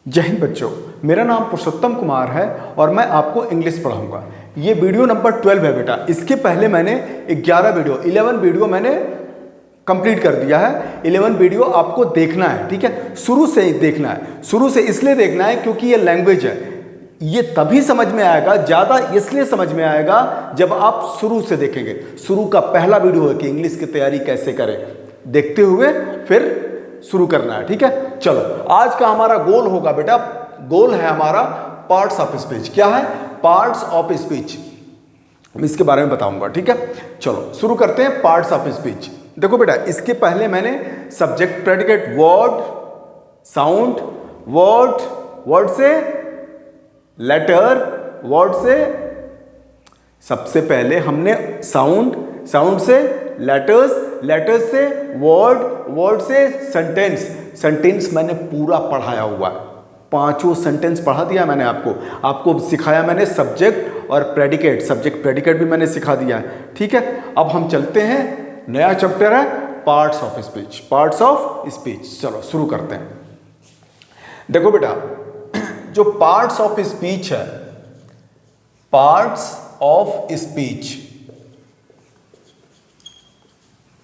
जय हिंद बच्चों, मेरा नाम पुरुषोत्तम कुमार है और मैं आपको इंग्लिश पढ़ाऊंगा। ये वीडियो नंबर 12 है बेटा। इसके पहले मैंने 11 वीडियो मैंने कंप्लीट कर दिया है। 11 वीडियो आपको देखना है, ठीक है, शुरू से ही देखना है। शुरू से इसलिए देखना है क्योंकि ये लैंग्वेज है, ये तभी समझ में आएगा, ज़्यादा इसलिए समझ में आएगा जब आप शुरू से देखेंगे। शुरू का पहला वीडियो है कि इंग्लिश की तैयारी कैसे करें, देखते हुए फिर शुरू करना है, ठीक है। चलो, आज का हमारा गोल होगा बेटा, गोल है हमारा पार्ट्स ऑफ स्पीच। क्या है? Parts of speech. मैं इसके बारे में बताऊंगा, ठीक है। चलो शुरू करते हैं पार्ट्स ऑफ स्पीच। देखो बेटा, इसके पहले मैंने subject, predicate, word, sound, word, word से लेटर, वर्ड से सबसे पहले हमने साउंड, साउंड से लेटर्स, लेटर्स से वर्ड, वर्ड से सेंटेंस। सेंटेंस मैंने पूरा पढ़ाया हुआ है, 5 सेंटेंस पढ़ा दिया मैंने आपको सिखाया मैंने सब्जेक्ट और प्रेडिकेट। सब्जेक्ट प्रेडिकेट भी मैंने सिखा दिया है, ठीक है। अब हम चलते हैं, नया चैप्टर है parts of speech. Parts of speech, चलो शुरू करते हैं। देखो बेटा, जो पार्ट्स ऑफ स्पीच है, पार्ट्स ऑफ स्पीच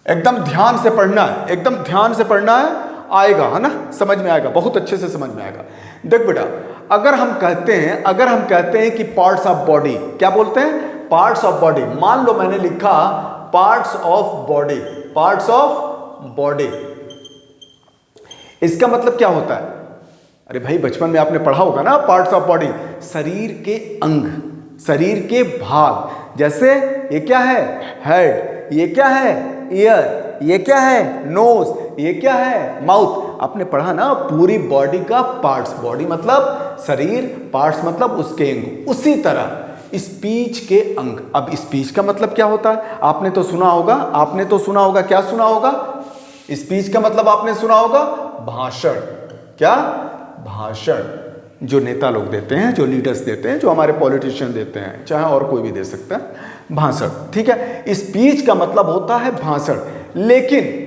एकदम ध्यान से पढ़ना है, एकदम ध्यान से पढ़ना है, आएगा, है ना, समझ में आएगा, बहुत अच्छे से समझ में आएगा। देख बेटा, अगर हम कहते हैं कि पार्ट्स ऑफ बॉडी, क्या बोलते हैं? Parts of body. मान लो मैंने लिखा parts of body, parts of body, इसका मतलब क्या होता है? अरे भाई, बचपन में आपने पढ़ा होगा ना, पार्ट्स ऑफ बॉडी, शरीर के अंग, शरीर के भाग। जैसे ये क्या है? हेड। ये क्या है? ईयर। ये क्या है? नोज। ये क्या है? माउथ। आपने पढ़ा ना, पूरी बॉडी का पार्ट्स। बॉडी मतलब शरीर, पार्ट्स मतलब उसके अंग। उसी तरह स्पीच के अंग। अब स्पीच का मतलब क्या होता है? आपने तो सुना होगा, क्या सुना होगा? स्पीच का मतलब आपने सुना होगा भाषण। क्या? भाषण। जो नेता लोग देते हैं, जो लीडर्स देते हैं, जो हमारे पॉलिटिशियन देते हैं, चाहे और कोई भी दे सकता है, भाषण, ठीक है। स्पीच का मतलब होता है भाषण। लेकिन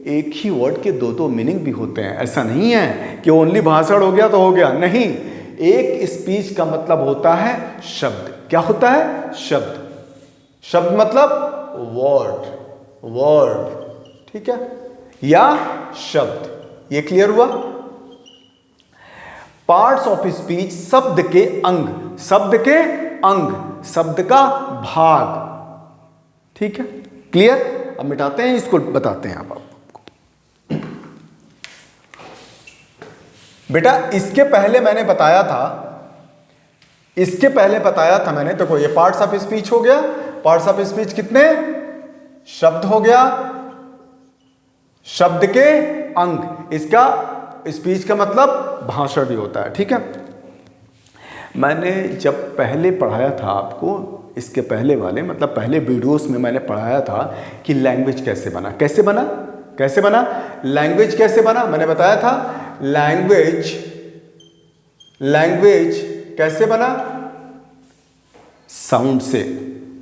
एक ही वर्ड के दो मीनिंग भी होते हैं। ऐसा नहीं है कि ओनली भाषण हो गया तो हो गया, नहीं। एक स्पीच का मतलब होता है शब्द। क्या होता है? शब्द। शब्द मतलब वर्ड, वर्ड, ठीक है, या शब्द। ये क्लियर हुआ? पार्ट्स ऑफ स्पीच शब्द के अंग, शब्द के अंग, शब्द का भाग, ठीक है, क्लियर। अब मिटाते हैं इसको, बताते हैं आप आपको। बेटा, इसके पहले मैंने बताया था, मैंने, देखो ये पार्ट्स ऑफ स्पीच हो गया। पार्ट्स ऑफ स्पीच कितने? शब्द हो गया, शब्द के अंग। इसका स्पीच का मतलब भाषण भी होता है, ठीक है। मैंने जब पहले पढ़ाया था आपको, इसके पहले वाले मतलब पहले वीडियोस में मैंने पढ़ाया था कि लैंग्वेज कैसे बना, कैसे बना लैंग्वेज कैसे बना। मैंने बताया था लैंग्वेज कैसे बना? साउंड से।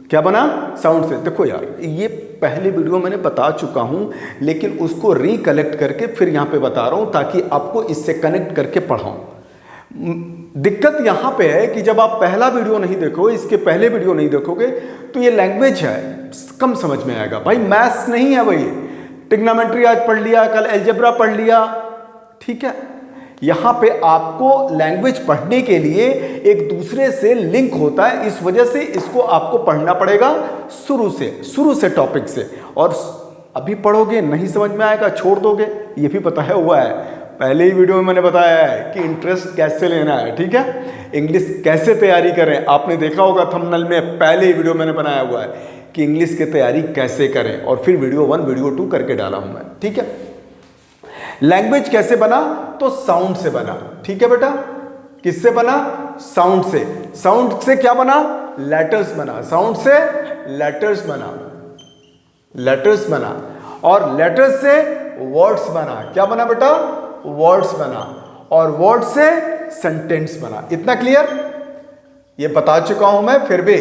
क्या बना? साउंड से। देखो यार, ये पहले वीडियो मैंने बता चुका हूं, लेकिन उसको रिकलेक्ट करके फिर यहां पे बता रहा हूं ताकि आपको इससे कनेक्ट करके पढ़ाऊं। दिक्कत यहां पे है कि जब आप पहला वीडियो नहीं देखोगे, इसके पहले वीडियो नहीं देखोगे, तो ये लैंग्वेज है, कम समझ में आएगा। भाई मैथ्स नहीं है भाई, ट्रिग्नोमेट्री आज पढ़ लिया, कल अलजेब्रा पढ़ लिया, ठीक है। यहां पे आपको लैंग्वेज पढ़ने के लिए एक दूसरे से लिंक होता है, इस वजह से इसको आपको पढ़ना पड़ेगा शुरू से टॉपिक से। और अभी पढ़ोगे नहीं समझ में आएगा, छोड़ दोगे, ये भी बताया हुआ है पहले ही वीडियो में। मैंने बताया है कि इंटरेस्ट कैसे लेना है, ठीक है, इंग्लिश कैसे तैयारी करें। आपने देखा होगा थंबनेल में, पहले ही वीडियो मैंने बनाया हुआ है कि इंग्लिश की तैयारी कैसे करें, और फिर वीडियो 1 वीडियो 2 करके डाला हूं मैं, ठीक है। लैंग्वेज कैसे बना? तो साउंड से बना, ठीक है बेटा। किससे बना? साउंड से। साउंड से क्या बना? लेटर्स बना। साउंड से लेटर्स बना, लेटर्स बना। और लेटर्स से वर्ड्स बना। क्या बना बेटा? वर्ड्स बना। और वर्ड से सेंटेंस बना। इतना क्लियर? ये बता चुका हूं मैं, फिर भी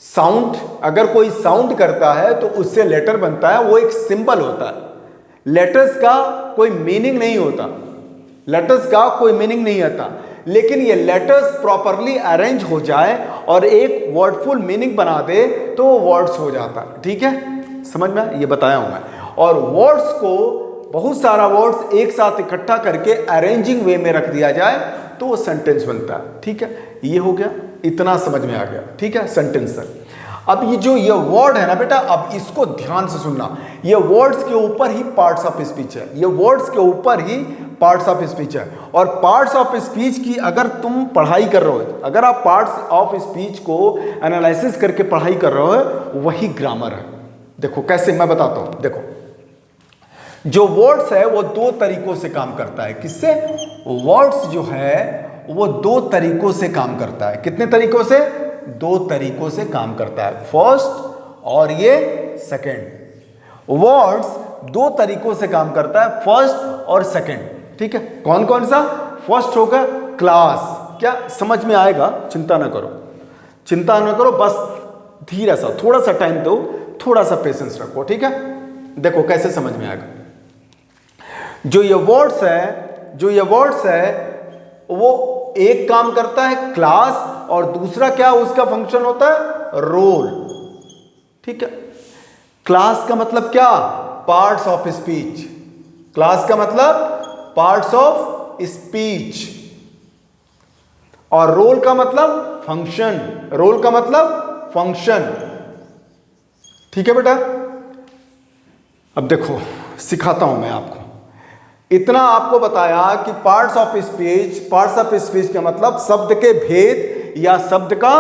साउंड, अगर कोई साउंड करता है तो उससे लेटर बनता है, वो एक सिंबल होता है। लेटर्स का कोई मीनिंग नहीं होता, लेटर्स का कोई मीनिंग नहीं आता, लेकिन ये लेटर्स प्रॉपरली अरेंज हो जाए और एक वर्डफुल मीनिंग बना दे तो वो वर्ड्स हो जाता है। ठीक है, समझ में, ये बताया हूं मैं। और वर्ड्स को बहुत सारा वर्ड्स एक साथ इकट्ठा करके अरेंजिंग वे में रख दिया जाए तो वो सेंटेंस बनता है। ठीक है, ये हो गया, इतना समझ में आ गया। ठीक है, सेंटेंस सर। अब ये जो ये वर्ड है ना बेटा, अब इसको ध्यान से सुनना। ये वर्ड्स के ऊपर ही पार्ट्स ऑफ स्पीच है, ये वर्ड्स के ऊपर ही पार्ट्स ऑफ स्पीच है। और पार्ट्स ऑफ स्पीच की अगर तुम पढ़ाई कर रहे हो, अगर आप पार्ट्स ऑफ स्पीच को एनालिसिस करके पढ़ाई कर रहे हो, वही ग्रामर है। देखो कैसे, मैं बताता हूं। देखो, जो वर्ड्स है वो दो तरीकों से काम करता है। किससे? वर्ड्स जो है वो दो तरीकों से काम करता है। कितने तरीकों से? दो तरीकों से काम करता है, फर्स्ट और ये सेकंड। वर्ड्स दो तरीकों से काम करता है, फर्स्ट और सेकंड। ठीक है, कौन कौन सा? फर्स्ट होगा क्लास। क्या समझ में आएगा? चिंता ना करो, चिंता ना करो, बस धीरे सा, थोड़ा सा टाइम दो, थोड़ा सा पेशेंस रखो। ठीक है, देखो कैसे समझ में आएगा। जो ये वर्ड्स है, जो ये वर्ड्स है वो एक काम करता है क्लास, और दूसरा क्या उसका फंक्शन होता है? रोल। ठीक है, क्लास का मतलब क्या? Parts of speech. क्लास का मतलब पार्ट्स ऑफ स्पीच, और रोल का मतलब फंक्शन। रोल का मतलब फंक्शन। ठीक है बेटा, अब देखो सिखाता हूं मैं आपको। इतना आपको बताया कि parts of speech, parts of speech का मतलब शब्द के भेद या शब्द का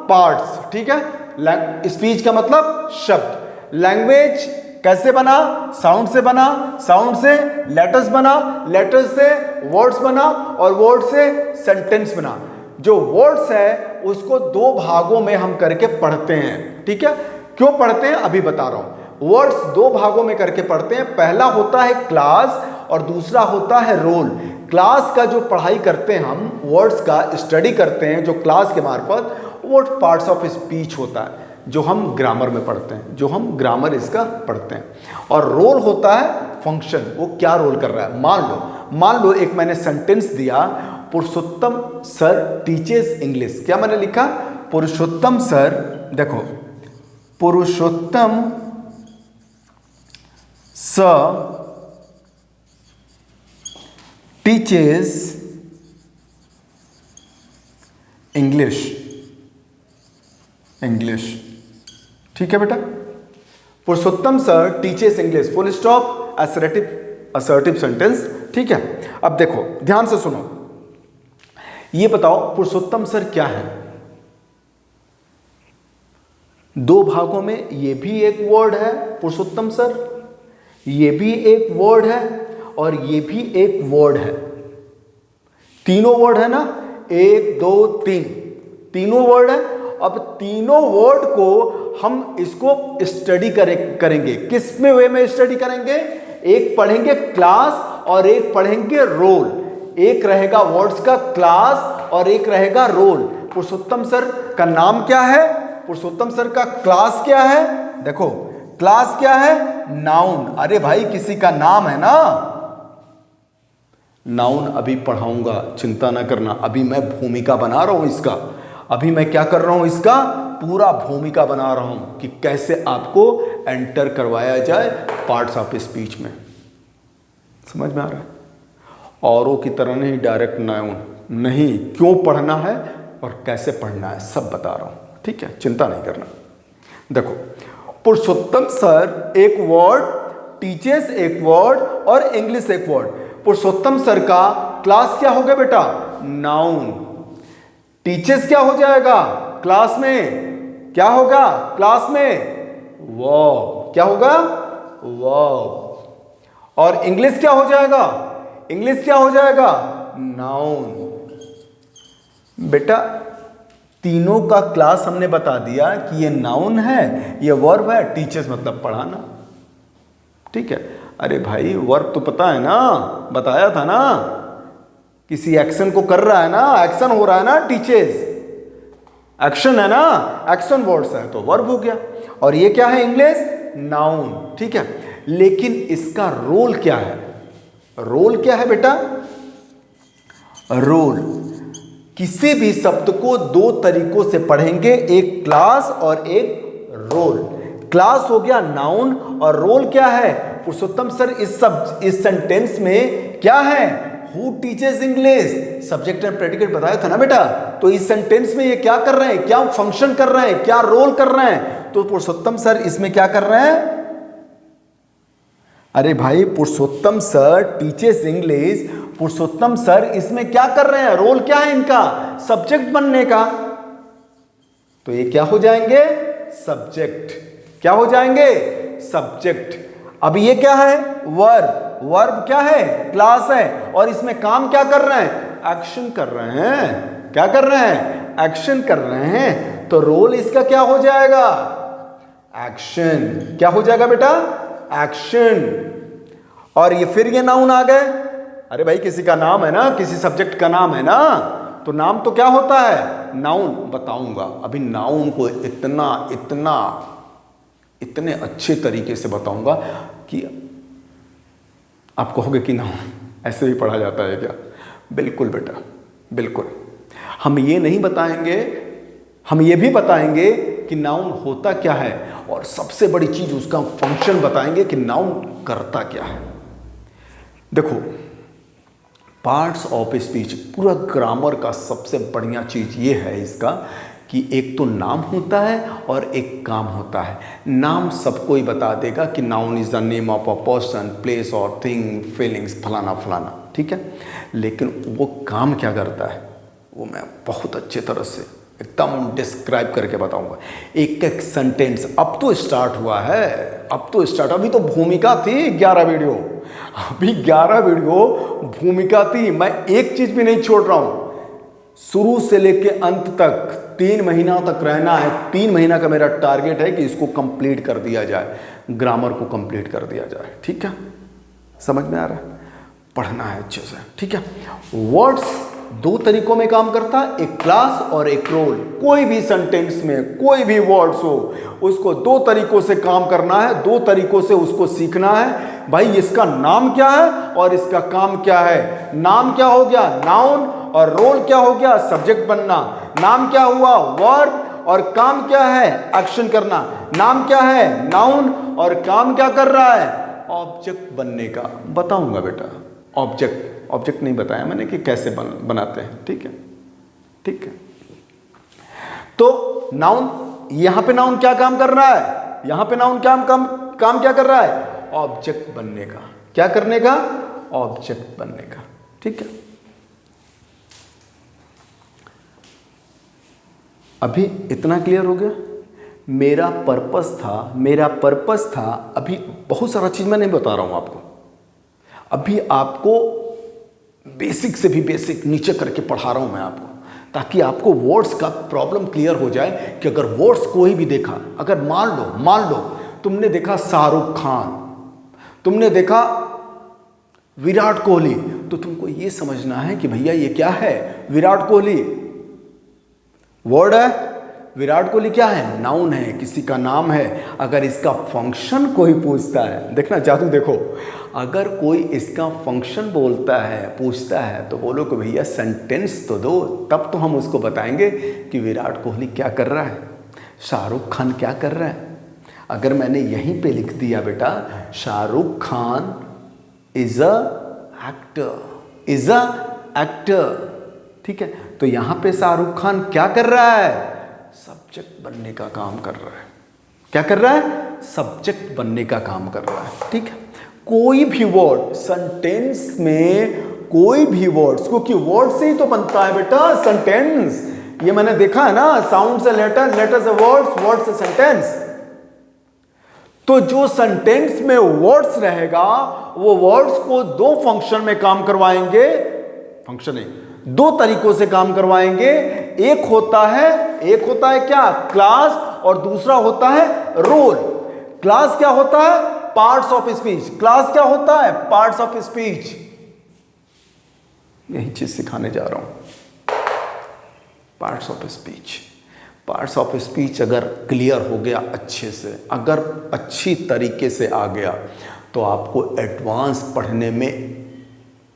पार्ट्स। ठीक है, स्पीच का मतलब शब्द। लैंग्वेज कैसे बना? साउंड से बना, साउंड से लेटर्स बना, लेटर्स से वर्ड्स बना, और वर्ड से सेंटेंस बना। जो वर्ड्स है उसको दो भागों में हम करके पढ़ते हैं। ठीक है, क्यों पढ़ते हैं अभी बता रहा हूं। वर्ड्स दो भागों में करके पढ़ते हैं। पहला होता है क्लास और दूसरा होता है रोल। क्लास का जो पढ़ाई करते हैं हम, वर्ड्स का स्टडी करते हैं जो क्लास के मार्फत, वो पार्ट्स ऑफ स्पीच होता है जो हम ग्रामर में पढ़ते हैं, जो हम ग्रामर इसका पढ़ते हैं। और रोल होता है फंक्शन, वो क्या रोल कर रहा है। मान लो एक मैंने सेंटेंस दिया, पुरुषोत्तम सर टीचेस इंग्लिश। क्या मैंने लिखा? पुरुषोत्तम सर, देखो, Purushottam sir teaches English. English, ठीक है बेटा, Purushottam sir teaches English, full stop, assertive sentence. ठीक है, अब देखो ध्यान से सुनो, ये बताओ पुरुषोत्तम सर क्या है? दो भागों में ये भी एक वर्ड है पुरुषोत्तम सर, ये भी एक वर्ड है, और ये भी एक वर्ड है। तीनों वर्ड है ना, एक दो तीन, तीनों वर्ड है। अब तीनों वर्ड को हम इसको स्टडी करेंगे। किस में वे में स्टडी करेंगे? एक पढ़ेंगे क्लास और एक पढ़ेंगे रोल। एक रहेगा वर्ड्स का क्लास और एक रहेगा रोल। पुरुषोत्तम सर का नाम क्या है? पुरुषोत्तम सर का क्लास क्या है? देखो क्लास क्या है? नाउन। अरे भाई किसी का नाम है ना, नाउन अभी पढ़ाऊंगा, चिंता ना करना। अभी मैं भूमिका बना रहा हूं इसका, अभी मैं क्या कर रहा हूं, इसका पूरा भूमिका बना रहा हूं कि कैसे आपको एंटर करवाया जाए पार्ट्स ऑफ स्पीच में। समझ में आ रहा है? औरों की तरह नहीं, डायरेक्ट नाउन नहीं, क्यों पढ़ना है और कैसे पढ़ना है सब बता रहा हूं। ठीक है, चिंता नहीं करना। देखो पुरुषोत्तम सर एक वर्ड, टीचर्स एक वर्ड और इंग्लिश एक वर्ड। पुरुषोत्तम सर का क्लास क्या हो गया बेटा? नाउन। टीचर्स क्या हो जाएगा क्लास में? क्या होगा क्लास में? वर्ब। क्या होगा? वर्ब। और इंग्लिश क्या हो जाएगा? इंग्लिश क्या हो जाएगा? नाउन। बेटा तीनों का क्लास हमने बता दिया कि ये नाउन है, ये वर्ब है, टीचर्स मतलब पढ़ाना। ठीक है, अरे भाई वर्ब तो पता है ना, बताया था ना, किसी एक्शन को कर रहा है ना, एक्शन हो रहा है ना, टीचर्स एक्शन है ना, एक्शन वर्ड्स है तो वर्ब हो गया। और ये क्या है? English, noun. ठीक है, लेकिन इसका रोल क्या है? रोल क्या है बेटा? रोल। किसी भी शब्द को दो तरीकों से पढ़ेंगे, एक क्लास और एक रोल। क्लास हो गया नाउन और रोल क्या है? पुरुषोत्तम सर इस सेंटेंस में क्या है? Who teaches English, subject and predicate बताया था ना बेटा। तो इस सेंटेंस में ये क्या कर रहे हैं? क्या फंक्शन कर रहे हैं? क्या रोल कर रहे हैं? तो पुरुषोत्तम सर इसमें क्या कर रहे हैं? अरे भाई पुरुषोत्तम सर टीचेस इंग्लिश, पुरुषोत्तम सर इसमें क्या कर रहे हैं? रोल क्या है इनका? सब्जेक्ट बनने का। तो ये क्या हो जाएंगे? सब्जेक्ट। क्या हो जाएंगे? सब्जेक्ट। अब ये क्या है? वर्ब। वर्ब क्या है? क्लास है। और इसमें काम क्या कर रहे हैं? एक्शन कर रहे हैं। क्या कर रहे हैं? एक्शन कर रहे हैं। तो रोल इसका क्या हो जाएगा? एक्शन। क्या हो जाएगा बेटा? एक्शन। और ये फिर ये नाउन आ गए। अरे भाई किसी का नाम है ना, किसी सब्जेक्ट का नाम है ना, तो नाम तो क्या होता है? नाउन। बताऊंगा अभी नाउन को इतने अच्छे तरीके से बताऊंगा कि आप कहोगे कि नाउन ऐसे ही पढ़ा जाता है क्या? बिल्कुल बेटा, बिल्कुल। हम ये नहीं बताएंगे, हम ये भी बताएंगे कि नाउन होता क्या है, और सबसे बड़ी चीज उसका फंक्शन बताएंगे कि नाउन करता क्या है। देखो, पार्ट्स ऑफ स्पीच, पूरा ग्रामर का सबसे बढ़िया चीज ये है इसका कि एक तो नाम होता है और एक काम होता है। नाम सबको ही बता देगा कि noun is the name of a person, place और थिंग, फीलिंग्स, फलाना फलाना, ठीक है। लेकिन वो काम क्या करता है वो मैं बहुत अच्छे तरह से एकदम डिस्क्राइब करके बताऊंगा। एक एक सेंटेंस। अब तो स्टार्ट हुआ है, अब तो स्टार्ट, अभी तो भूमिका थी 11 वीडियो, अभी 11 वीडियो भूमिका थी। मैं एक चीज भी नहीं छोड़ रहा हूं, शुरू से लेके अंत तक 3 महीना तक रहना है। 3 महीना का मेरा टारगेट है कि इसको कंप्लीट कर दिया जाए, ग्रामर को कंप्लीट कर दिया जाए, ठीक है। समझ में आ रहा है? पढ़ना है अच्छे से, ठीक है। वर्ड्स दो तरीकों में काम करता है, एक क्लास और एक रोल। कोई भी सेंटेंस में कोई भी वर्ड्स हो उसको दो तरीकों से काम करना है, दो तरीकों से उसको सीखना है। भाई इसका नाम क्या है और इसका काम क्या है? नाम क्या हो गया? नाउन। और रोल क्या हो गया? सब्जेक्ट बनना। नाम क्या हुआ? वर्ब। और काम क्या है? एक्शन करना। नाम क्या है? नाउन। और काम क्या कर रहा है? ऑब्जेक्ट बनने का। बताऊंगा बेटा ऑब्जेक्ट। ऑब्जेक्ट नहीं बताया मैंने कि कैसे बनाते हैं, ठीक है, ठीक है। तो नाउन, यहां पे नाउन क्या काम कर रहा है? यहां पे नाउन काम क्या कर रहा है? ऑब्जेक्ट बनने का। क्या करने का? ऑब्जेक्ट बनने का, ठीक है। अभी इतना क्लियर हो गया? मेरा पर्पस था अभी बहुत सारा चीज मैं नहीं बता रहा हूं आपको, अभी आपको बेसिक से भी बेसिक नीचे करके पढ़ा रहा हूं मैं आपको, ताकि आपको वर्ड्स का प्रॉब्लम क्लियर हो जाए कि अगर वर्ड्स कोई भी देखा, अगर मान लो तुमने देखा शाहरुख खान, तुमने देखा विराट कोहली, तो तुमको ये समझना है कि भैया ये क्या है? विराट कोहली वर्ड है, विराट कोहली क्या है? नाउन है, किसी का नाम है। अगर इसका फंक्शन कोई पूछता है, देखना जादू देखो, अगर कोई इसका फंक्शन बोलता है, पूछता है, तो बोलो कि भैया सेंटेंस तो दो, तब तो हम उसको बताएंगे कि विराट कोहली क्या कर रहा है, शाहरुख खान क्या कर रहा है। अगर मैंने यहीं पे लिख दिया बेटा Shahrukh Khan is a actor, ठीक है, तो यहां पे शाहरुख खान क्या कर रहा है? सब्जेक्ट बनने का काम कर रहा है। क्या कर रहा है? सब्जेक्ट बनने का काम कर रहा है, ठीक है। कोई भी वर्ड सेंटेंस में, कोई भी वर्ड्स, क्योंकि वर्ड से ही तो बनता है बेटा सेंटेंस। ये मैंने देखा है ना, साउंड से लेटर, लेटर से वर्ड्स, वर्ड से सेंटेंस। तो जो सेंटेंस में वर्ड्स रहेगा वो वर्ड्स को दो फंक्शन में काम करवाएंगे, फंक्शन नहीं, दो तरीकों से काम करवाएंगे। एक होता है क्या? क्लास, और दूसरा होता है रोल। क्लास क्या होता है? Parts of speech. क्लास क्या होता है? Parts of speech. यही चीज सिखाने जा रहा हूं, parts of speech. Parts of speech अगर क्लियर हो गया अच्छे से, अगर अच्छी तरीके से आ गया, तो आपको एडवांस पढ़ने में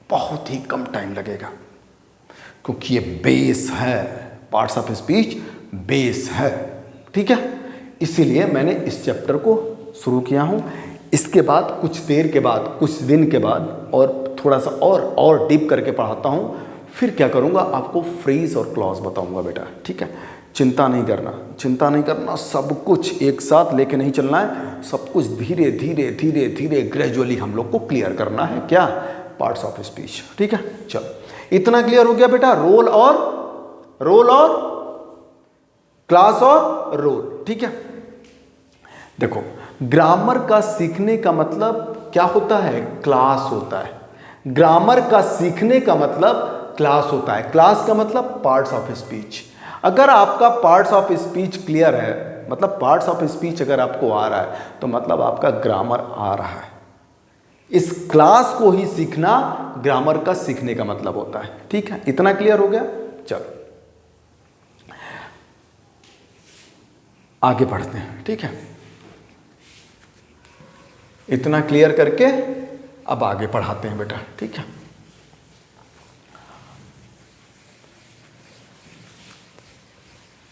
बहुत ही कम टाइम लगेगा। क्योंकि ये बेस है, पार्ट्स ऑफ स्पीच बेस है, ठीक है। इसीलिए मैंने इस चैप्टर को शुरू किया हूँ। इसके बाद कुछ देर के बाद, कुछ दिन के बाद और थोड़ा सा और डीप करके पढ़ाता हूँ। फिर क्या करूँगा, आपको फ्रेज और क्लॉज बताऊँगा बेटा, ठीक है। चिंता नहीं करना, सब कुछ एक साथ लेके नहीं चलना है, सब कुछ धीरे धीरे ग्रेजुअली हम लोग को क्लियर करना है। क्या? पार्ट्स ऑफ स्पीच, ठीक है। चलो इतना क्लियर हो गया बेटा, रोल और क्लास और रोल, ठीक है। देखो, ग्रामर का सीखने का मतलब क्या होता है? क्लास होता है। ग्रामर का सीखने का मतलब क्लास होता है। क्लास का मतलब पार्ट्स ऑफ स्पीच। अगर आपका पार्ट्स ऑफ स्पीच क्लियर है, मतलब पार्ट्स ऑफ स्पीच अगर आपको आ रहा है, तो मतलब आपका ग्रामर आ रहा है। इस क्लास को ही सीखना ग्रामर का सीखने का मतलब होता है, ठीक है। इतना क्लियर हो गया। चलो आगे बढ़ते हैं, ठीक है। इतना क्लियर करके अब आगे पढ़ाते हैं बेटा, ठीक है।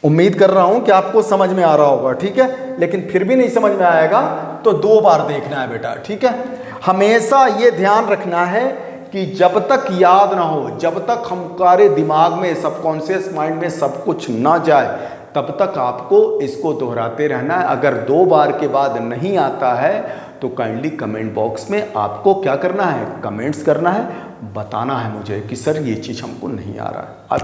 उम्मीद कर रहा हूं कि आपको समझ में आ रहा होगा, ठीक है। लेकिन फिर भी नहीं समझ में आएगा तो 2 बार देखना है बेटा, ठीक है। हमेशा ये ध्यान रखना है कि जब तक याद ना हो, जब तक हमारे दिमाग में, सबकॉन्शियस माइंड में सब कुछ ना जाए, तब तक आपको इसको दोहराते रहना है। अगर 2 बार के बाद नहीं आता है तो काइंडली कमेंट बॉक्स में आपको क्या करना है? कमेंट्स करना है, बताना है मुझे कि सर ये चीज़ हमको नहीं आ रहा है। I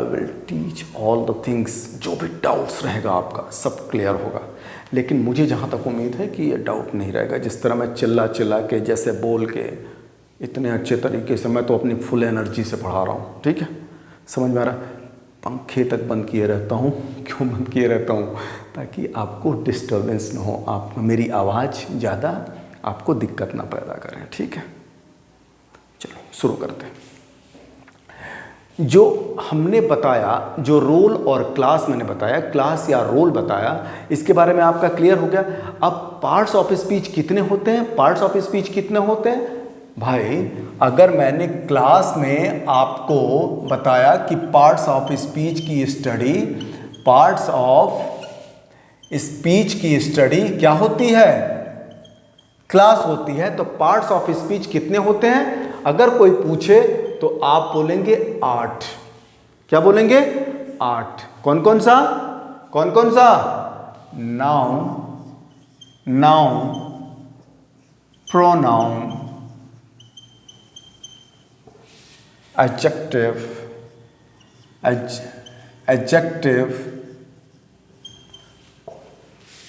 will teach all the things. जो भी डाउट्स रहेगा आपका सब क्लियर होगा। लेकिन मुझे जहाँ तक उम्मीद है कि ये डाउट नहीं रहेगा। जिस तरह मैं चिल्ला के, जैसे बोल के, इतने अच्छे तरीके से मैं तो अपनी फुल एनर्जी से पढ़ा रहा हूँ, ठीक है। समझ में आ रहा है? पंखे तक बंद किए रहता हूँ। क्यों बंद किए रहता हूँ? ताकि आपको डिस्टर्बेंस ना हो, आप मेरी आवाज़ ज़्यादा आपको दिक्कत ना पैदा करें, ठीक है। चलो शुरू करते हैं। जो हमने बताया, जो रोल और क्लास मैंने बताया, क्लास या रोल बताया, इसके बारे में आपका क्लियर हो गया। अब पार्ट्स ऑफ स्पीच कितने होते हैं? पार्ट्स ऑफ स्पीच कितने होते हैं भाई? अगर मैंने क्लास में आपको बताया कि पार्ट्स ऑफ स्पीच की स्टडी, पार्ट्स ऑफ स्पीच की स्टडी क्या होती है? क्लास होती है। तो पार्ट्स ऑफ स्पीच कितने होते हैं? अगर कोई पूछे तो आप बोलेंगे 8। क्या बोलेंगे? 8। कौन कौन सा? नाउन, प्रोनाउन, एडजेक्टिव,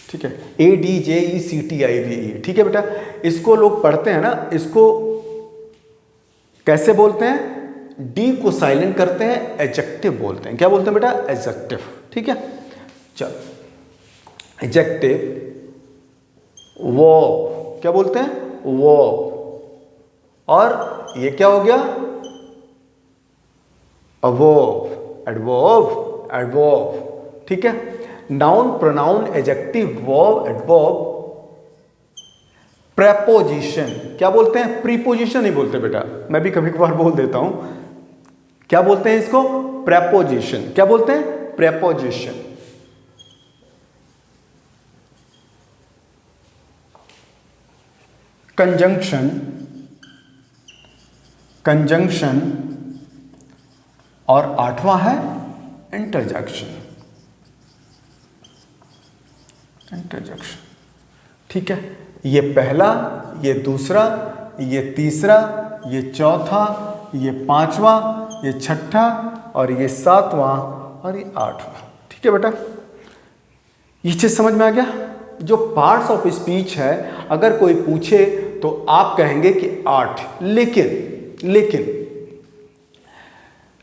ठीक है। ADJECTIVE, ठीक है बेटा। इसको लोग पढ़ते हैं ना, इसको कैसे बोलते हैं? डी को साइलेंट करते हैं, एडजेक्टिव बोलते हैं। क्या बोलते हैं बेटा? एडजेक्टिव, ठीक है। चलो, एडजेक्टिव, वर्ब, क्या बोलते हैं? वर्ब। और ये क्या हो गया? अवर्ब, एडवर्ब, ठीक है। Noun, pronoun, adjective, verb, adverb, preposition. क्या बोलते हैं? प्रीपोजिशन नहीं बोलते बेटा, मैं भी कभी कभार बोल देता हूं। क्या बोलते हैं इसको? प्रेपोजिशन। क्या बोलते हैं? प्रेपोजिशन। कंजंक्शन, और 8वां है इंटरजेक्शन, ठीक है। ये पहला, ये दूसरा, ये तीसरा, ये चौथा, ये 5वां, ये 6ठा, और ये 7वां, और ये 8वां, ठीक है बेटा। ये चीज समझ में आ गया? जो पार्ट्स ऑफ स्पीच है, अगर कोई पूछे तो आप कहेंगे कि 8। लेकिन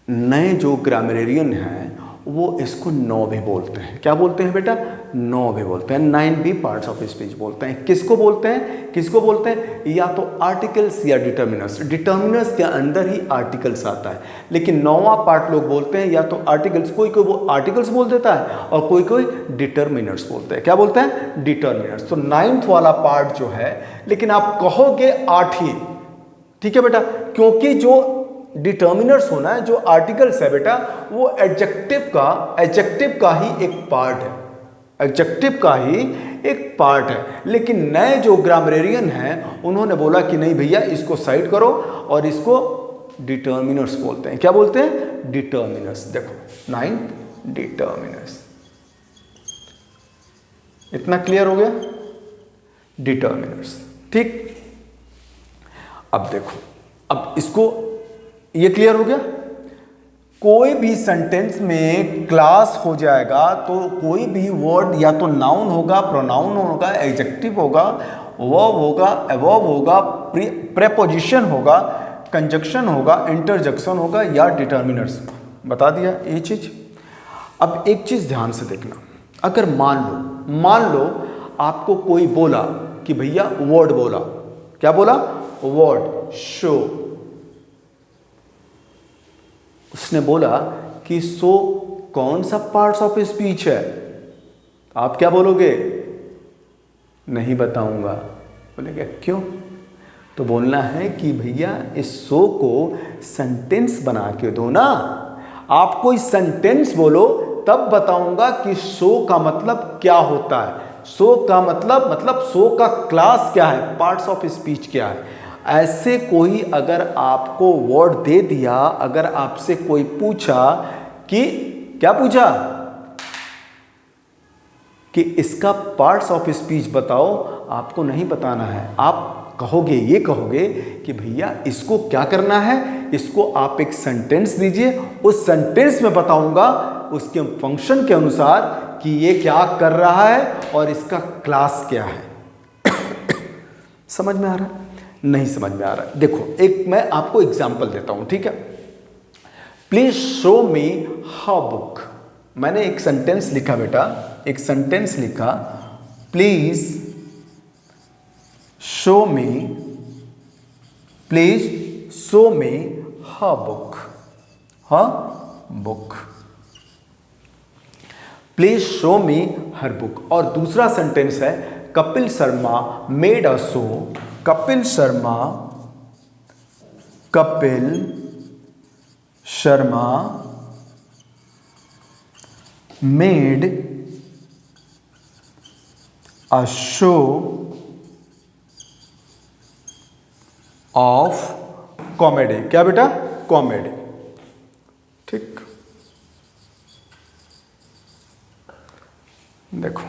नए जो ग्रामरेरियन हैं वो इसको 9 भी बोलते हैं। क्या बोलते हैं बेटा? 9 भी बोलते हैं, 9 भी पार्ट्स ऑफ स्पीच बोलते हैं। किसको बोलते हैं? या तो आर्टिकल्स या डिटर्मिनर्स। डिटर्मिनर्स के अंदर ही आर्टिकल्स आता है, लेकिन 9वां पार्ट लोग बोलते हैं या तो आर्टिकल्स, कोई वो आर्टिकल्स बोल देता है और कोई डिटर्मिनर्स बोलते हैं। क्या बोलते हैं? डिटर्मिनर्स। तो 9th वाला पार्ट जो है, लेकिन आप कहोगे 8 ही, ठीक है बेटा, क्योंकि जो डिटर्मिनर्स होना है, जो आर्टिकल्स है बेटा, वो एडजेक्टिव का ही एक पार्ट है, एडजेक्टिव का ही एक पार्ट है। लेकिन नए जो ग्रामरेरियन हैं उन्होंने बोला कि नहीं भैया, इसको साइड करो और इसको डिटर्मिनर्स बोलते हैं। क्या बोलते हैं? डिटर्मिनर्स। देखो 9 डिटर्मिनर्स। इतना क्लियर हो गया? डिटर्मिनर्स। ठीक, अब देखो, अब इसको ये क्लियर हो गया। कोई भी सेंटेंस में क्लास हो जाएगा तो कोई भी वर्ड या तो नाउन होगा, प्रोनाउन होगा, एडजेक्टिव होगा, वर्ब होगा, एवर्ब होगा, प्रेपोजिशन होगा, कंजक्शन होगा, इंटरजेक्शन होगा या डिटर्मिनर्स। बता दिया ये चीज। अब एक चीज ध्यान से देखना, अगर मान लो आपको कोई बोला कि भैया वर्ड बोला, क्या बोला? Word show. उसने बोला कि शो कौन सा पार्ट्स ऑफ स्पीच है? आप क्या बोलोगे? नहीं बताऊंगा। बोलेगे क्यों? तो बोलना है कि भैया इस शो को सेंटेंस बना के दो ना। आप कोई सेंटेंस बोलो तब बताऊंगा कि शो का मतलब क्या होता है, शो का मतलब शो का क्लास क्या है, पार्ट्स ऑफ स्पीच क्या है। ऐसे कोई अगर आपको वर्ड दे दिया, अगर आपसे कोई पूछा कि क्या पूछा कि इसका पार्ट्स ऑफ स्पीच बताओ, आपको नहीं बताना है। आप कहोगे, ये कहोगे कि भैया इसको क्या करना है, इसको आप एक सेंटेंस दीजिए, उस सेंटेंस में बताऊंगा उसके फंक्शन के अनुसार कि ये क्या कर रहा है और इसका क्लास क्या है। समझ में आ रहा है? नहीं समझ में आ रहा है? देखो, एक मैं आपको एग्जांपल देता हूं, ठीक है। Please show me her book. मैंने एक सेंटेंस लिखा बेटा, एक सेंटेंस लिखा, please show me her book, please show me her book. और दूसरा सेंटेंस है, Kapil Sharma made a show, Kapil Sharma made a show off comedy. क्या बेटा? कॉमेडी। ठीक, देखो,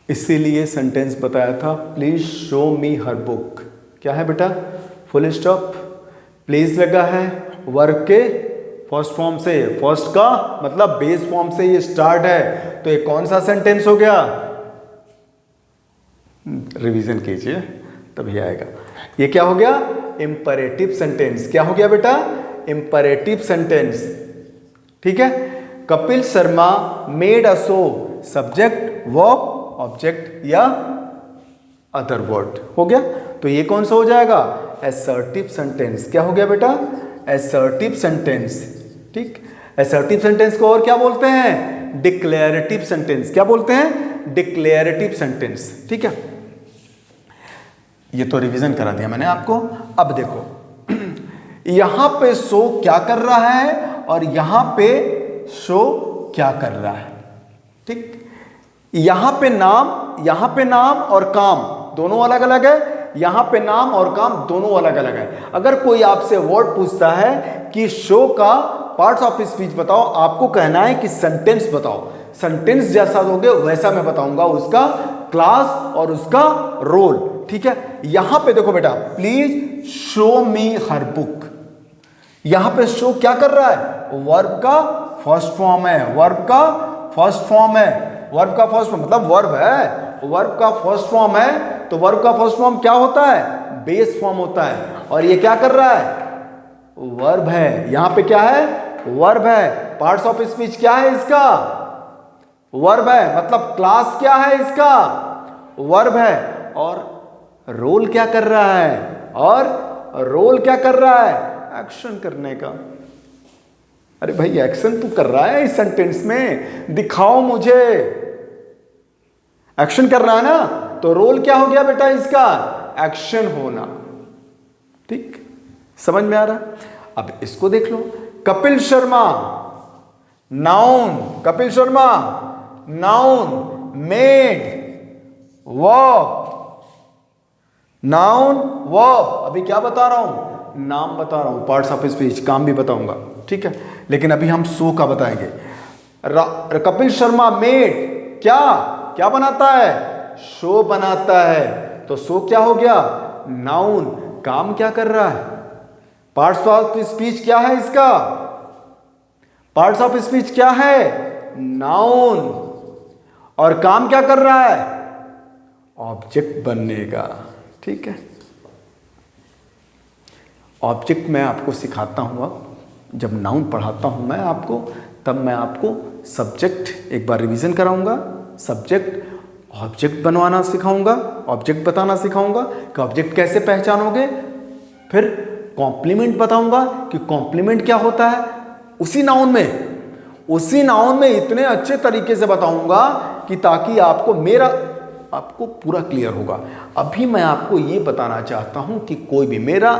इसीलिए सेंटेंस बताया था, please show me her book. क्या है बेटा? फुल स्टॉप, प्लीज लगा है वर्ब के फर्स्ट फॉर्म से, फर्स्ट का मतलब बेस फॉर्म से ये स्टार्ट है, तो ये कौन सा सेंटेंस हो गया? रिवीजन कीजिए तभी आएगा। ये क्या हो गया? Imperative sentence. क्या हो गया बेटा? Imperative sentence. ठीक है। Kapil Sharma made a show, subject, verb, object या अदर वर्ड हो गया। तो ये कौन सा हो जाएगा? Assertive sentence. क्या हो गया बेटा? Assertive sentence. ठीक, असर्टिव सेंटेंस को और क्या बोलते हैं? Declarative sentence. क्या बोलते हैं? Declarative sentence. ठीक है, ये तो रिवीजन करा दिया मैंने आपको। अब देखो, यहां पे शो क्या कर रहा है और यहां पे शो क्या कर रहा है। ठीक, यहां पे नाम और काम दोनों अलग अलग है, यहां पे नाम और काम दोनों अलग अलग है। अगर कोई आपसे वर्ड पूछता है कि शो का पार्ट्स ऑफ स्पीच बताओ, आपको कहना है कि सेंटेंस बताओ। सेंटेंस जैसा दोगे वैसा मैं बताऊंगा उसका क्लास और उसका रोल। ठीक है, यहां पे देखो बेटा, please show me her book. यहां पे शो क्या कर रहा है? वर्ब का फर्स्ट फॉर्म है, वर्ब का फर्स्ट फॉर्म है, वर्ब का फर्स्ट फॉर्म मतलब वर्ब है, वर्ब का फर्स्ट फॉर्म है। तो वर्ब का फर्स्ट फॉर्म क्या होता है? बेस फॉर्म होता है। और ये क्या कर रहा है? वर्ब है। यहां पे क्या है? वर्ब है। पार्ट्स ऑफ स्पीच क्या है इसका? वर्ब है, मतलब क्लास क्या है इसका? वर्ब है। और रोल क्या कर रहा है? और रोल क्या कर रहा है? एक्शन करने का। अरे भाई, एक्शन तू कर रहा है इस सेंटेंस में, दिखाओ मुझे। एक्शन कर रहा है ना, तो रोल क्या हो गया बेटा इसका? एक्शन होना। ठीक, समझ में आ रहा है? अब इसको देख लो, Kapil Sharma noun, Kapil Sharma noun, made verb, noun verb. अभी क्या बता रहा हूं? नाम बता रहा हूं, पार्ट्स ऑफ स्पीच, काम भी बताऊंगा, ठीक है। लेकिन अभी हम सो का बताएंगे। कपिल शर्मा मेड क्या क्या बनाता है? शो बनाता है। तो शो क्या हो गया? नाउन। काम क्या कर रहा है? पार्ट्स ऑफ स्पीच क्या है इसका? पार्ट्स ऑफ स्पीच क्या है? नाउन। और काम क्या कर रहा है? ऑब्जेक्ट बनने का, ठीक है। ऑब्जेक्ट मैं आपको सिखाता हूं, अब जब नाउन पढ़ाता हूं मैं आपको, तब मैं आपको सब्जेक्ट एक बार रिवीजन कराऊंगा, सब्जेक्ट ऑब्जेक्ट बनवाना सिखाऊंगा, ऑब्जेक्ट बताना सिखाऊंगा कि ऑब्जेक्ट कैसे पहचानोगे, फिर कॉम्प्लीमेंट बताऊंगा कि कॉम्प्लीमेंट क्या होता है उसी नाउन में इतने अच्छे तरीके से बताऊंगा कि ताकि आपको पूरा क्लियर होगा। अभी मैं आपको ये बताना चाहता हूं कि कोई भी, मेरा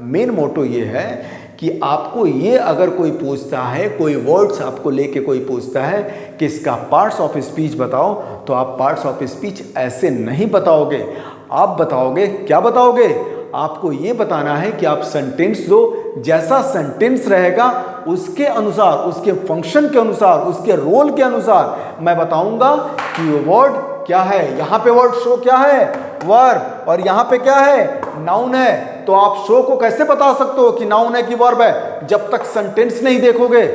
मेन मोटो ये है कि आपको ये अगर कोई पूछता है, कोई वर्ड्स आपको लेके कोई पूछता है कि इसका पार्ट्स ऑफ स्पीच बताओ, तो आप पार्ट्स ऑफ स्पीच ऐसे नहीं बताओगे। आप बताओगे, क्या बताओगे? आपको ये बताना है कि आप सेंटेंस दो, जैसा सेंटेंस रहेगा उसके अनुसार, उसके फंक्शन के अनुसार, उसके रोल के अनुसार मैं बताऊंगा कि वर्ड क्या है। यहां पे वर्ड शो क्या है? वर्ब। और यहां पे क्या है? नाउन है। तो आप शो को कैसे बता सकते हो कि नाउन है कि वर्ब है? जब तक सेंटेंस नहीं देखोगे,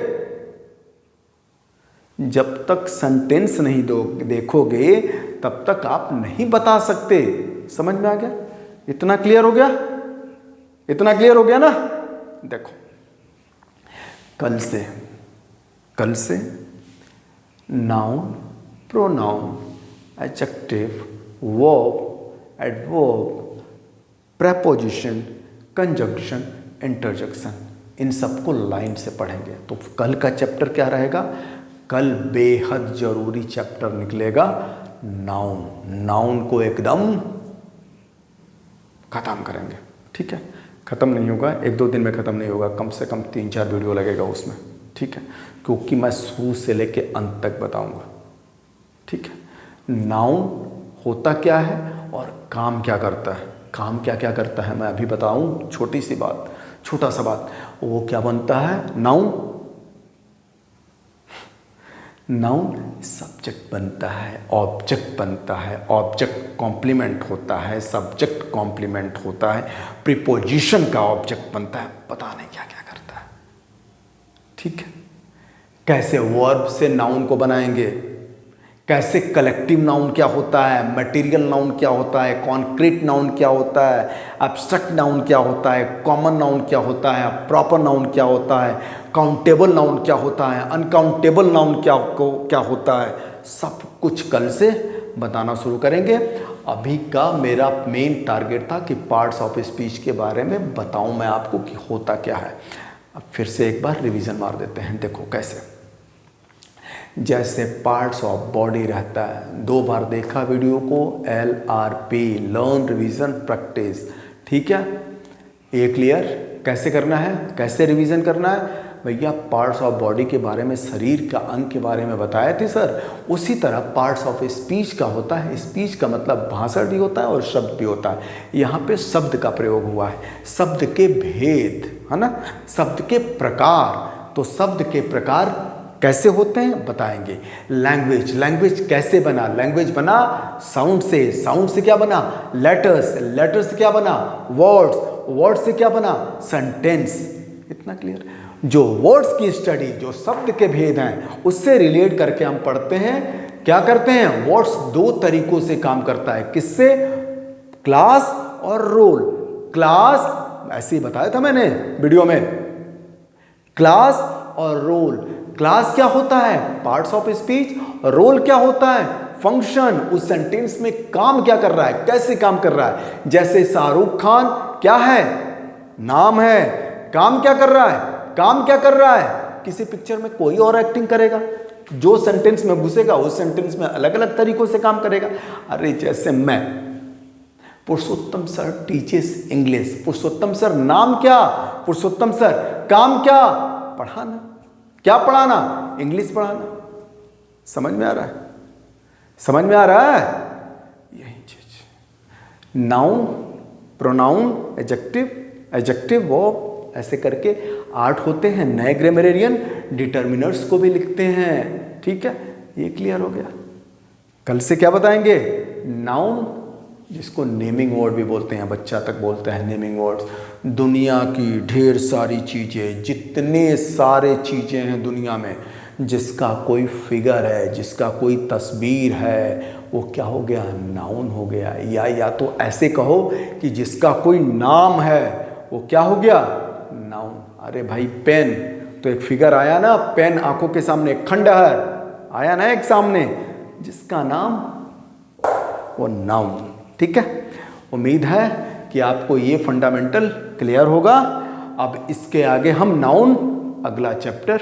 जब तक सेंटेंस नहीं देखोगे तब तक आप नहीं बता सकते। समझ में आ गया? इतना क्लियर हो गया? इतना क्लियर हो गया ना? देखो, कल से noun, pronoun, adjective, verb, adverb, preposition, conjunction, interjection, इन सबको लाइन से पढ़ेंगे। तो कल का चैप्टर क्या रहेगा? कल बेहद जरूरी चैप्टर निकलेगा नाउन। नाउन को एकदम खत्म करेंगे, ठीक है। खत्म नहीं होगा, 1-2 दिन में खत्म नहीं होगा, कम से कम 3-4 वीडियो लगेगा उसमें, ठीक है, क्योंकि मैं शुरू से लेके अंत तक बताऊंगा, ठीक है। नाउन होता क्या है और काम क्या करता है? काम क्या क्या करता है मैं अभी बताऊं। छोटी सी बात, छोटा सा बात, वो क्या बनता है? नाउन सब्जेक्ट बनता है, ऑब्जेक्ट बनता है, ऑब्जेक्ट कॉम्प्लीमेंट होता है, सब्जेक्ट कॉम्प्लीमेंट होता है, प्रीपोजिशन का ऑब्जेक्ट बनता है। पता नहीं क्या क्या करता है, ठीक है। कैसे वर्ब से नाउन को बनाएंगे, कैसे कलेक्टिव नाउन क्या होता है, मटेरियल नाउन क्या होता है, कॉन्क्रीट नाउन क्या होता है, एब्स्ट्रैक्ट नाउन क्या होता है, कॉमन नाउन क्या होता है, प्रॉपर नाउन क्या होता है, काउंटेबल नाउन क्या होता है, अनकाउंटेबल नाउन क्या होता है, सब कुछ कल से बताना शुरू करेंगे। अभी का मेरा मेन टारगेट था कि पार्ट्स ऑफ स्पीच के बारे में बताऊं मैं आपको कि होता क्या है। अब फिर से एक बार रिवीजन मार देते हैं। देखो कैसे, जैसे पार्ट्स ऑफ बॉडी रहता है, 2 बार देखा वीडियो को, LRP, लर्न रिवीजन प्रैक्टिस, ठीक है। ये क्लियर कैसे करना है, कैसे रिवीजन करना है भैया? पार्ट्स ऑफ बॉडी के बारे में, शरीर का अंग के बारे में बताए थे सर, उसी तरह पार्ट्स ऑफ स्पीच का होता है। स्पीच का मतलब भाषण भी होता है और शब्द भी होता है। यहाँ पे शब्द का प्रयोग हुआ है, शब्द के भेद, है ना, शब्द के प्रकार। तो शब्द के प्रकार कैसे होते हैं बताएंगे। लैंग्वेज कैसे बना? लैंग्वेज बना साउंड से क्या बना? लेटर्स से क्या बना? वर्ड्स से क्या बना? सेंटेंस। इतना क्लियर? जो वर्ड्स की स्टडी, जो शब्द के भेद हैं, उससे रिलेट करके हम पढ़ते हैं। क्या करते हैं? वर्ड्स 2 तरीकों से काम करता है। किससे? क्लास और रोल। क्लास ऐसे ही बताया था मैंने वीडियो में, क्लास और रोल। क्लास क्या होता है? Parts of speech. रोल क्या होता है? फंक्शन। उस सेंटेंस में काम क्या कर रहा है, कैसे काम कर रहा है। जैसे शाहरुख खान क्या है? नाम है। काम क्या कर रहा है? काम क्या कर रहा है? किसी पिक्चर में कोई और एक्टिंग करेगा, जो सेंटेंस में घुसेगा उस सेंटेंस में अलग अलग तरीकों से काम करेगा। अरे जैसे मैं पुरुषोत्तम सर टीचेस इंग्लिश। पुरुषोत्तम सर नाम क्या, पुरुषोत्तम सर काम क्या, पढ़ाना। क्या पढ़ाना, इंग्लिश पढ़ाना। समझ में आ रहा है, समझ में आ रहा है, यही चीज। Noun, pronoun, adjective, adjective, verb, ऐसे करके 8 होते हैं। नए ग्रामरियन डिटर्मिनर्स को भी लिखते हैं, ठीक है। ये क्लियर हो गया। कल से क्या बताएंगे, नाउन, जिसको नेमिंग वर्ड भी बोलते हैं, बच्चा तक बोलता है नेमिंग वर्ड्स। दुनिया की ढेर सारी चीज़ें, जितने सारे चीज़ें हैं दुनिया में, जिसका कोई फिगर है, जिसका कोई तस्वीर है, वो क्या हो गया, नाउन हो गया। या तो ऐसे कहो कि जिसका कोई नाम है वो क्या हो गया, नाउन। अरे भाई पेन, तो एक फिगर आया ना, पेन आंखों के सामने, खंडहर आया ना एक सामने, जिसका नाम, वो नाउन। ठीक है, उम्मीद है कि आपको ये फंडामेंटल क्लियर होगा। अब इसके आगे हम नाउन अगला चैप्टर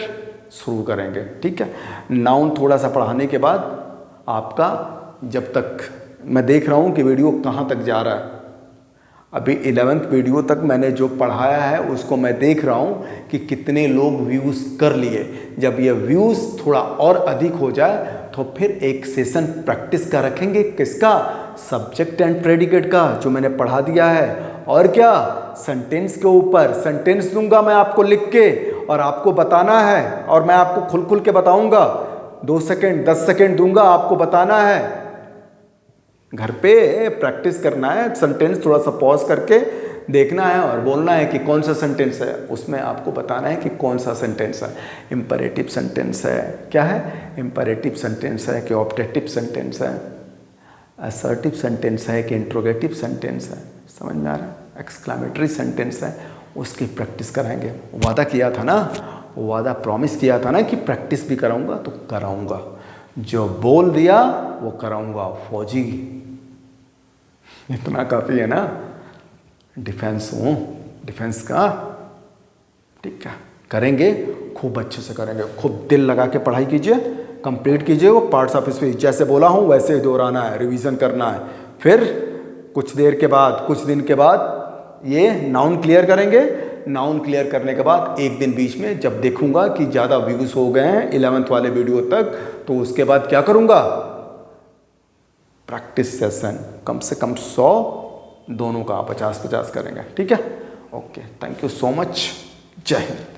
शुरू करेंगे, ठीक है। नाउन थोड़ा सा पढ़ाने के बाद आपका, जब तक मैं देख रहा हूँ कि वीडियो कहाँ तक जा रहा है, अभी 11th वीडियो तक मैंने जो पढ़ाया है उसको मैं देख रहा हूँ कि कितने लोग व्यूज़ कर लिए। जब ये व्यूज़ थोड़ा और अधिक हो जाए तो फिर एक सेशन प्रैक्टिस का रखेंगे, किसका, सब्जेक्ट एंड प्रेडिकेट का, जो मैंने पढ़ा दिया है। और क्या, सेंटेंस के ऊपर सेंटेंस दूंगा मैं आपको लिख के, और आपको बताना है, और मैं आपको खुल खुल के बताऊंगा। 2 सेकेंड 10 सेकेंड दूंगा, आपको बताना है, घर पे प्रैक्टिस करना है। सेंटेंस थोड़ा सा पॉज करके देखना है और बोलना है कि कौन सा सेंटेंस है, उसमें आपको बताना है कि कौन सा सेंटेंस है। इंपरेटिव सेंटेंस है, क्या है, इंपरेटिव सेंटेंस है कि ऑब्जेक्टिव सेंटेंस है, असर्टिव सेंटेंस है कि इंट्रोगेटिव सेंटेंस है, समझ में आ रहा है, एक्सक्लेमेटरी सेंटेंस है, उसकी प्रैक्टिस कराएंगे। वादा किया था ना, वादा प्रॉमिस किया था ना कि प्रैक्टिस भी कराऊंगा, तो कराऊंगा। जो बोल दिया वो कराऊंगा। फौजी, इतना काफ़ी है ना, डिफेंस हूँ, डिफेंस का, ठीक है। करेंगे, खूब अच्छे से करेंगे, खूब दिल लगा के पढ़ाई कीजिए, कंप्लीट कीजिए। वो पार्ट्स ऑफ स्पीच जैसे बोला हूँ वैसे ही दोहराना है, रिवीजन करना है। फिर कुछ देर के बाद, कुछ दिन के बाद ये नाउन क्लियर करेंगे। नाउन क्लियर करने के बाद एक दिन बीच में जब देखूंगा कि ज़्यादा व्यूज़ हो गए हैं 11th वाले वीडियो तक, तो उसके बाद क्या करूंगा, प्रैक्टिस सेशन कम से कम 100, दोनों का 50-50 करेंगे, ठीक है। Okay, thank you so much, जय हिंद।